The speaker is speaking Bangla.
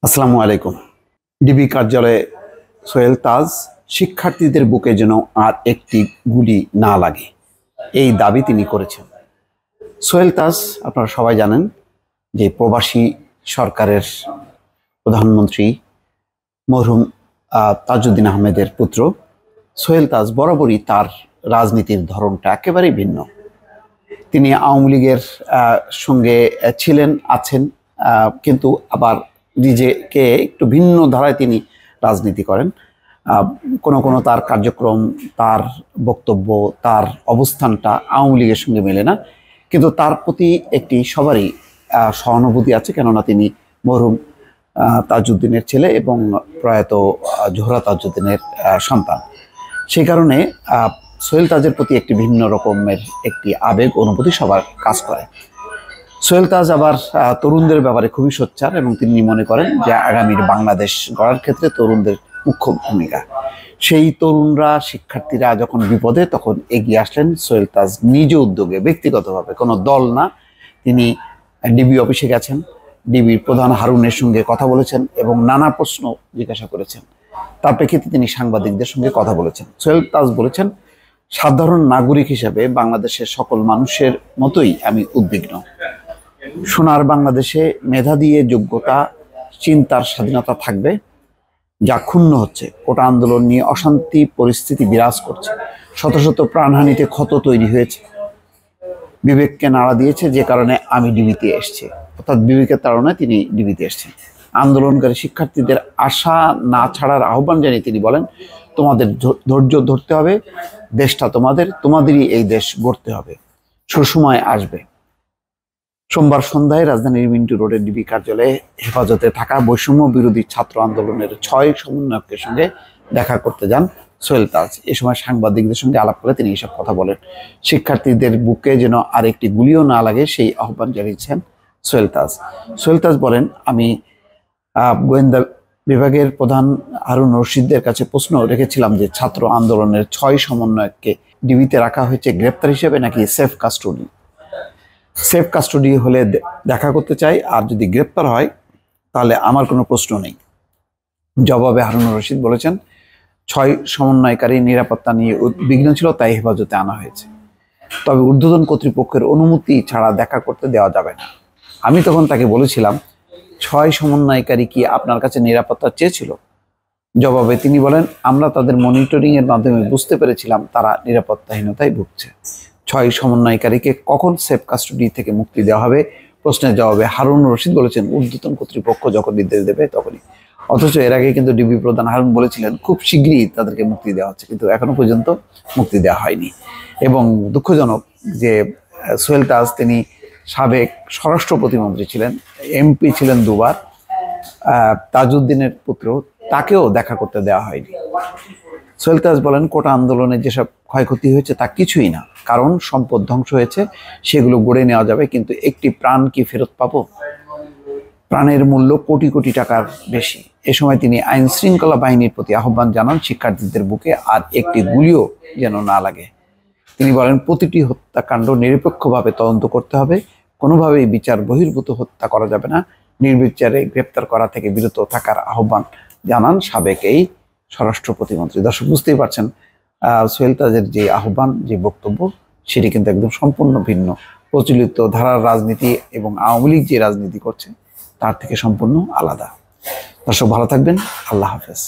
আসসালামু আলাইকুম। ডিবি কার্যালয়ে সোহেল তাজ শিক্ষার্থীদের বুকে যেন আর একটি গুলি না লাগে, এই দাবি তিনি করেছেন। সোহেল তাজ আপনারা সবাই জানেন যে প্রবাসী সরকারের প্রধানমন্ত্রী মরহুম তাজউদ্দিন আহমেদের পুত্র। সোহেল তাজ বরাবরই তার রাজনীতির ধরনটা একেবারেই ভিন্ন। তিনি আওয়ামী লীগের সঙ্গে ছিলেন, আছেন, কিন্তু আবার নিজেকে একটু ভিন্ন ধারায় তিনি রাজনীতি করেন। কোনো তার কার্যক্রম, তার বক্তব্য, তার অবস্থানটা আওয়ামী লীগের সঙ্গে মেলে না, কিন্তু তার প্রতি একটি সবারই সহানুভূতি আছে, কেননা তিনি মরহুম তাজউদ্দিনের ছেলে এবং প্রয়াত জোহরা তাজউদ্দিনের সন্তান। সেই কারণে সোহেল তাজের প্রতি একটি ভিন্ন রকমের একটি আবেগ অনুভূতি সবার কাজ করে। সোহেল তাজ আবার তরুণদের ব্যাপারে খুবই সোচ্চার এবং তিনি মনে করেন যে আগামীর বাংলাদেশ গড়ার ক্ষেত্রে তরুণদের মুখ্য ভূমিকা। সেই তরুণরা, শিক্ষার্থীরা যখন বিপদে, তখন এগিয়ে আসলেন সোহেল তাজ নিজ উদ্যোগে, ব্যক্তিগতভাবে, কোনো দল না। তিনি ডিবি অফিসে গেছেন, ডিবির প্রধান হারুনের সঙ্গে কথা বলেছেন এবং নানা প্রশ্ন জিজ্ঞাসা করেছেন। তার প্রেক্ষিতে তিনি সাংবাদিকদের সঙ্গে কথা বলেছেন। সোহেল তাজ বলেছেন, সাধারণ নাগরিক হিসেবে বাংলাদেশের সকল মানুষের মতোই আমি উদ্বিগ্ন। সোনার বাংলাদেশে মেধা দিয়ে যোগ্যতা, চিন্তার স্বাধীনতা থাকবে, যা ক্ষুণ্ণ হচ্ছে। কোটা আন্দোলন নিয়ে অশান্তি পরিস্থিতি বিরাজ করছে, শত শত প্রাণহানিতে ক্ষত তৈরি হয়েছে, বিবেককে নাড়া দিয়েছে, যে কারণে আমি ডিবিতে এসেছি। অর্থাৎ বিবেকের তাড়নায় তিনি ডিবিতে এসেছেন। আন্দোলনকারী শিক্ষার্থীদের আশা না ছাড়ার আহ্বান জানিয়ে তিনি বলেন, তোমাদের ধৈর্য ধরতে হবে, দেশটা তোমাদেরই এই দেশ গড়তে হবে, সুসময় আসবে। সোমবার সন্ধ্যায় রাজধানীর মিন্টু রোডের ডিবি কার্যালয়ে হেফাজতে থাকা বৈষম্য বিরোধী ছাত্র আন্দোলনের 6 সমন্বয়কের সঙ্গে দেখা করতে যান সোহেল তাজ। এ সময় সাংবাদিকদের সঙ্গে আলাপ করে তিনি এসব কথা বলেন। শিক্ষার্থীদের বুকে যেন আর একটি গুলিও না লাগে, সেই আহ্বান জানিয়েছেন সোহেল তাজ। সোহেল তাজ বলেন, আমি গোয়েন্দা বিভাগের প্রধান হারুন রশিদের কাছে প্রশ্ন রেখেছিলাম যে ছাত্র আন্দোলনের 6 সমন্বয়ককে ডিবিতে রাখা হয়েছে গ্রেপ্তার হিসেবে নাকি সেফ কাস্টডি। সেফ কাস্টডি হলে দেখা করতে চাই, আর যদি গ্রেপ্তার হয় তাহলে আমার কোনো প্রশ্ন নেই। জবাবে হারুন রশিদ বলেছেন, 6 সমন্বয়কারী নিরাপত্তা নিয়ে উদ্বিগ্ন ছিল, তাই হেফাজতে আনা হয়েছে। তবে ঊর্ধ্বতন কর্তৃপক্ষের অনুমতি ছাড়া দেখা করতে দেওয়া যাবে না। আমি তখন তাকে বলেছিলাম, 6 সমন্বয়কারী কি আপনার কাছে নিরাপত্তা চেয়েছিল? জবাবে তিনি বলেন, আমরা তাদের মনিটরিং এর মাধ্যমে বুঝতে পেরেছিলাম তারা নিরাপত্তাহীনতায় ভুগছে। 6 সমন্বয়কারীকে কখন সেফ কাস্টডি থেকে মুক্তি দেওয়া হবে প্রশ্নের জবাবে হারুন রশিদ বলেছেন, ঊর্ধ্বতন কর্তৃপক্ষ যখন নির্দেশ দেবে তখনই। অথচ এর আগে কিন্তু ডিবি প্রধান হারুন বলেছিলেন খুব শীঘ্রই তাদেরকে মুক্তি দেওয়া হচ্ছে, কিন্তু এখনো পর্যন্ত মুক্তি দেওয়া হয়নি। এবং দুঃখজনক যে সোহেল তাজ তিনি সাবেক স্বরাষ্ট্র প্রতিমন্ত্রী ছিলেন, এমপি ছিলেন 2 বার, তাজউদ্দিনের পুত্র, তাকেও দেখা করতে দেওয়া হয়নি। সোহেল তাজ বলেন, কোটা আন্দোলনে যেসব ক্ষয়ক্ষতি হয়েছে তা কিছুই না, কারণ সম্পদ ধ্বংস হয়েছে, সেগুলো গড়ে নেওয়া যাবে, কিন্তু একটি প্রাণ কি ফেরত পাবো? প্রাণের মূল্য কোটি কোটি টাকার বেশি। এ সময় তিনি আইন শৃঙ্খলা বাহিনীর প্রতি আহ্বান জানান, শিক্ষার্থীদের বুকে আর একটি গুলিও যেন না লাগে। তিনি বলেন, প্রতিটি হত্যাকাণ্ড নিরপেক্ষভাবে তদন্ত করতে হবে, কোনোভাবেই বিচার বহির্ভূত হত্যা করা যাবে না, নির্বিচারে গ্রেপ্তার করা থেকে বিরত থাকার আহ্বান জানান সাবেক এই স্বরাষ্ট্র প্রতিমন্ত্রী। দর্শক, বুঝতেই পারছেন সোহেল তাজের যে আহ্বান, যে বক্তব্য, সেটি কিন্তু একদম সম্পূর্ণ ভিন্ন। প্রচলিত ধারার রাজনীতি এবং আওয়ামী লীগ যে রাজনীতি করছে তার থেকে সম্পূর্ণ আলাদা। দর্শক, ভালো থাকবেন। আল্লাহ হাফেজ।